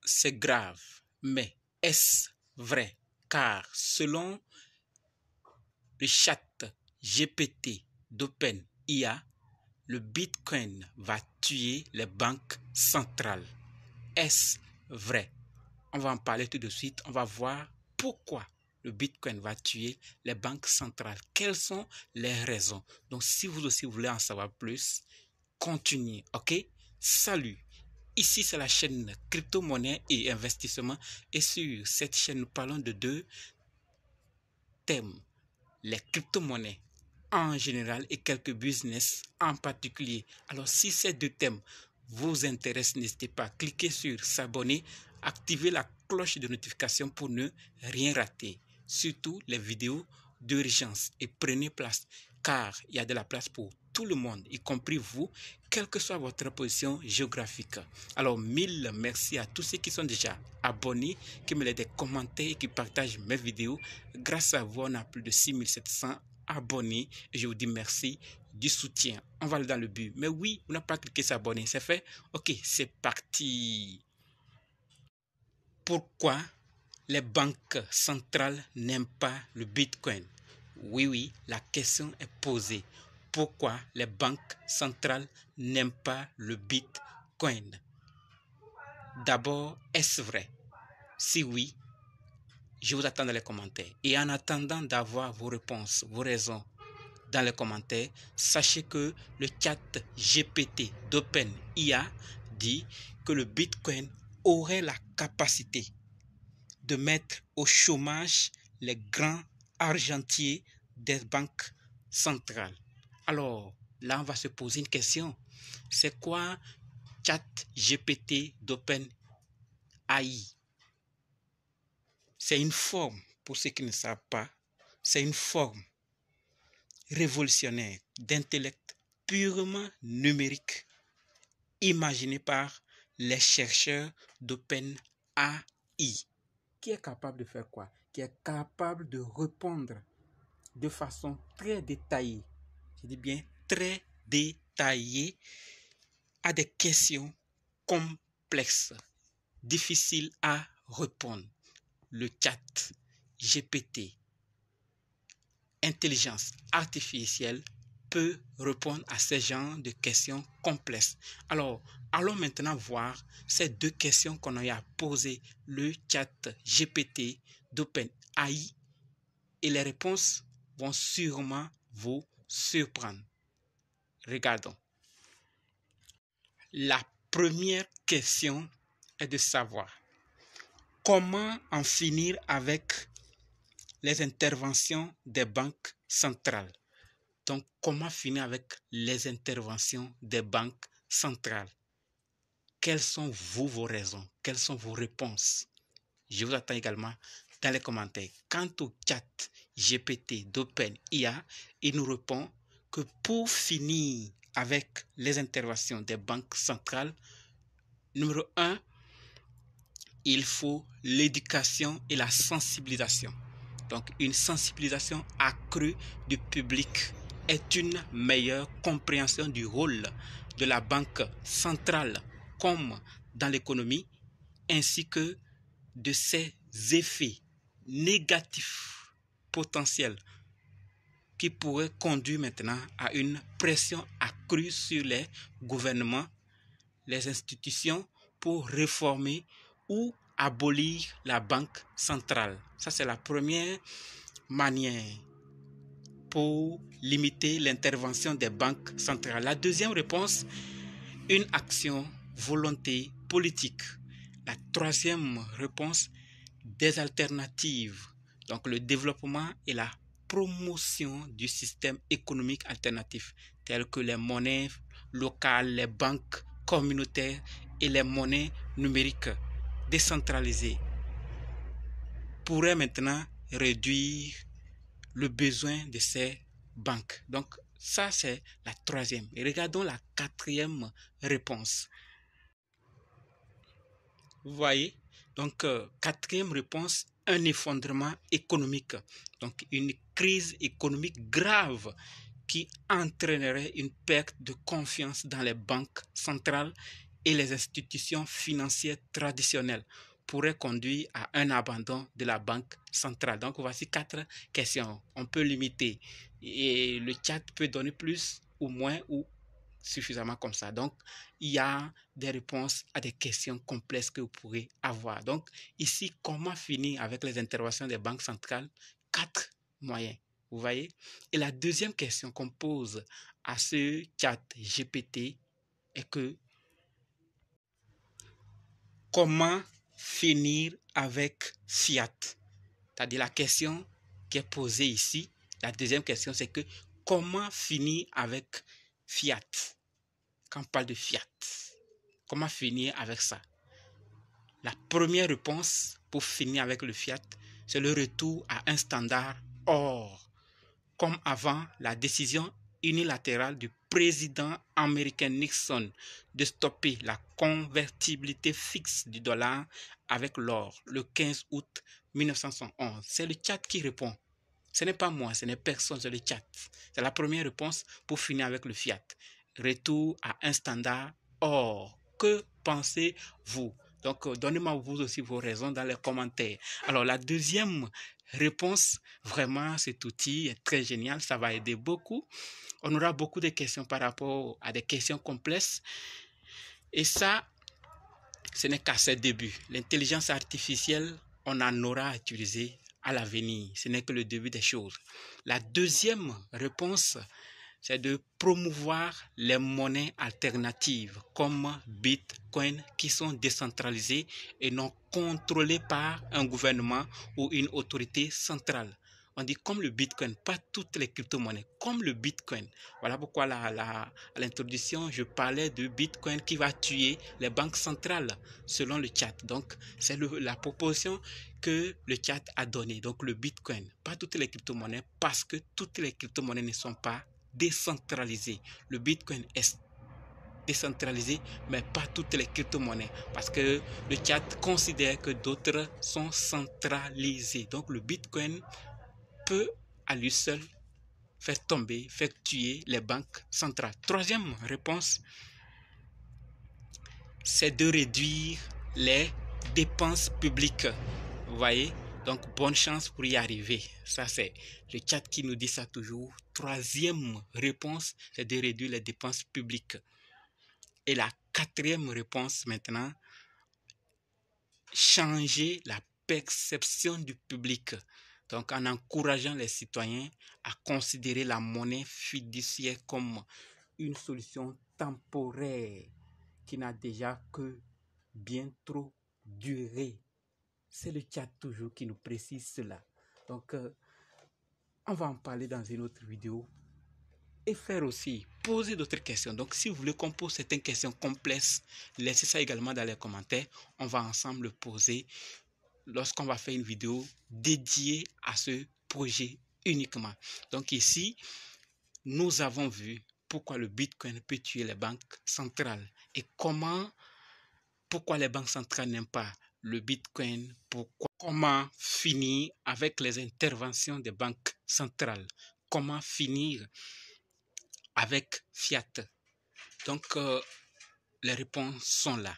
c'est grave, mais est-ce vrai? Car selon le chat GPT d'OpenIA, le Bitcoin va tuer les banques centrales. Est-ce vrai? On va en parler tout de suite. On va voir pourquoi le Bitcoin va tuer les banques centrales. Quelles sont les raisons? Donc, si vous aussi voulez en savoir plus, continuez, ok? Salut! Ici, c'est la chaîne Crypto-monnaie et investissement. Et sur cette chaîne, nous parlons de deux thèmes. Les crypto-monnaies en général et quelques business en particulier. Alors, si ces deux thèmes vous intéressent, n'hésitez pas à cliquer sur s'abonner, activer la cloche de notification pour ne rien rater. Surtout les vidéos d'urgence. Et prenez place, car il y a de la place pour tout le monde, y compris vous, quelle que soit votre position géographique. Alors, mille merci à tous ceux qui sont déjà abonnés, qui me laissent des commentaires et qui partagent mes vidéos. Grâce à vous, on a plus de 6700 abonnés et je vous dis merci du soutien. On va aller dans le but. Mais oui, on n'a pas cliqué s'abonner, c'est fait? Ok, c'est parti. Pourquoi les banques centrales n'aiment pas le Bitcoin? Oui, la question est posée. Pourquoi les banques centrales n'aiment pas le Bitcoin? D'abord, est-ce vrai? Si oui, je vous attends dans les commentaires. Et en attendant d'avoir vos réponses, vos raisons dans les commentaires, sachez que le chat GPT d'OpenIA dit que le Bitcoin aurait la capacité de mettre au chômage les grands argentiers des banques centrales. Alors, là, on va se poser une question. C'est quoi chat GPT d'OpenAI? C'est une forme, pour ceux qui ne savent pas, c'est une forme révolutionnaire d'intellect purement numérique imaginée par les chercheurs d'OpenAI. Qui est capable de faire quoi? Qui est capable de répondre de façon très détaillée, je dis bien très détaillée, à des questions complexes, difficiles à répondre. Le chat GPT, intelligence artificielle, peut répondre à ces genres de questions complexes. Alors, allons maintenant voir ces deux questions qu'on a posées, le chat GPT d'OpenAI, et les réponses vont sûrement vous surprendre. Regardons. La première question est de savoir comment en finir avec les interventions des banques centrales. Donc, comment finir avec les interventions des banques centrales? Quelles sont vos raisons? Quelles sont vos réponses? Je vous attends également dans les commentaires. Quant au chat GPT d'OpenIA, il nous répond que pour finir avec les interventions des banques centrales, numéro 1, il faut l'éducation et la sensibilisation. Donc, une sensibilisation accrue du public est une meilleure compréhension du rôle de la banque centrale comme dans l'économie, ainsi que de ses effets négatifs potentiels qui pourraient conduire maintenant à une pression accrue sur les gouvernements, les institutions pour réformer ou abolir la banque centrale. Ça, c'est la première manière pour limiter l'intervention des banques centrales. La deuxième réponse, une action, volonté politique. La troisième réponse, des alternatives. Donc le développement et la promotion du système économique alternatif, tels que les monnaies locales, les banques communautaires et les monnaies numériques décentralisées, pourraient maintenant réduire le besoin de ces banques. Donc, ça, c'est la troisième. Et regardons la quatrième réponse. Vous voyez? Donc, quatrième réponse, un effondrement économique. Donc, une crise économique grave qui entraînerait une perte de confiance dans les banques centrales et les institutions financières traditionnelles pourraient conduire à un abandon de la banque centrale. Donc, voici 4 questions. On peut limiter et le chat peut donner plus ou moins ou suffisamment comme ça. Donc, il y a des réponses à des questions complexes que vous pourrez avoir. Donc, ici, comment finir avec les interventions des banques centrales? 4 moyens. Vous voyez? Et la deuxième question qu'on pose à ce chat GPT est que comment finir avec fiat? C'est-à-dire la question qui est posée ici, la deuxième question, c'est que comment finir avec fiat? Quand on parle de fiat, comment finir avec ça? La première réponse pour finir avec le fiat, c'est le retour à un standard or. Comme avant la décision unilatérale du président américain Nixon de stopper la convertibilité fixe du dollar avec l'or le 15 août 1971. C'est le chat qui répond. Ce n'est pas moi, ce n'est personne, c'est le chat. C'est la première réponse pour finir avec le fiat. Retour à un standard or. Que pensez-vous? Donc, donnez-moi vous aussi vos raisons dans les commentaires. Alors, la deuxième réponse, vraiment, cet outil est très génial. Ça va aider beaucoup. On aura beaucoup de questions par rapport à des questions complexes. Et ça, ce n'est qu'à ses débuts. L'intelligence artificielle, on en aura à utiliser à l'avenir. Ce n'est que le début des choses. La deuxième réponse, c'est de promouvoir les monnaies alternatives comme Bitcoin qui sont décentralisées et non contrôlées par un gouvernement ou une autorité centrale. On dit comme le Bitcoin, pas toutes les crypto-monnaies, comme le Bitcoin. Voilà pourquoi à l'introduction, je parlais de Bitcoin qui va tuer les banques centrales selon le chat. Donc, c'est la proposition que le chat a donnée. Donc, le Bitcoin, pas toutes les crypto-monnaies parce que toutes les crypto-monnaies ne sont pas décentralisé. Le Bitcoin est décentralisé, mais pas toutes les crypto-monnaies, parce que le chat considère que d'autres sont centralisées. Donc le Bitcoin peut à lui seul faire tomber, faire tuer les banques centrales. Troisième réponse, c'est de réduire les dépenses publiques. Vous voyez? Donc, bonne chance pour y arriver. Ça, c'est le chat qui nous dit ça toujours. Troisième réponse, c'est de réduire les dépenses publiques. Et la quatrième réponse maintenant, changer la perception du public. Donc, en encourageant les citoyens à considérer la monnaie fiduciaire comme une solution temporaire qui n'a déjà que bien trop duré. C'est le chat toujours qui nous précise cela. Donc, on va en parler dans une autre vidéo. Et faire aussi, poser d'autres questions. Donc, si vous voulez qu'on pose certaines questions complexes, laissez ça également dans les commentaires. On va ensemble le poser lorsqu'on va faire une vidéo dédiée à ce projet uniquement. Donc ici, nous avons vu pourquoi le Bitcoin peut tuer les banques centrales et pourquoi les banques centrales n'aiment pas le Bitcoin, comment finir avec les interventions des banques centrales, comment finir avec fiat. Donc, les réponses sont là.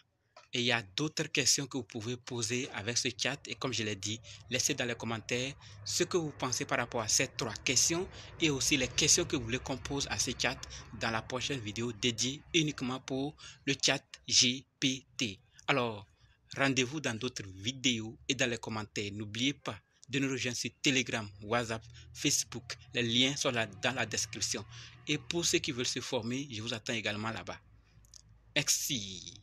Et il y a d'autres questions que vous pouvez poser avec ce chat. Et comme je l'ai dit, laissez dans les commentaires ce que vous pensez par rapport à ces 3 questions et aussi les questions que vous voulez qu'on pose à ce chat dans la prochaine vidéo dédiée uniquement pour le chat GPT. Alors, rendez-vous dans d'autres vidéos et dans les commentaires. N'oubliez pas de nous rejoindre sur Telegram, WhatsApp, Facebook. Les liens sont là dans la description. Et pour ceux qui veulent se former, je vous attends également là-bas. Merci.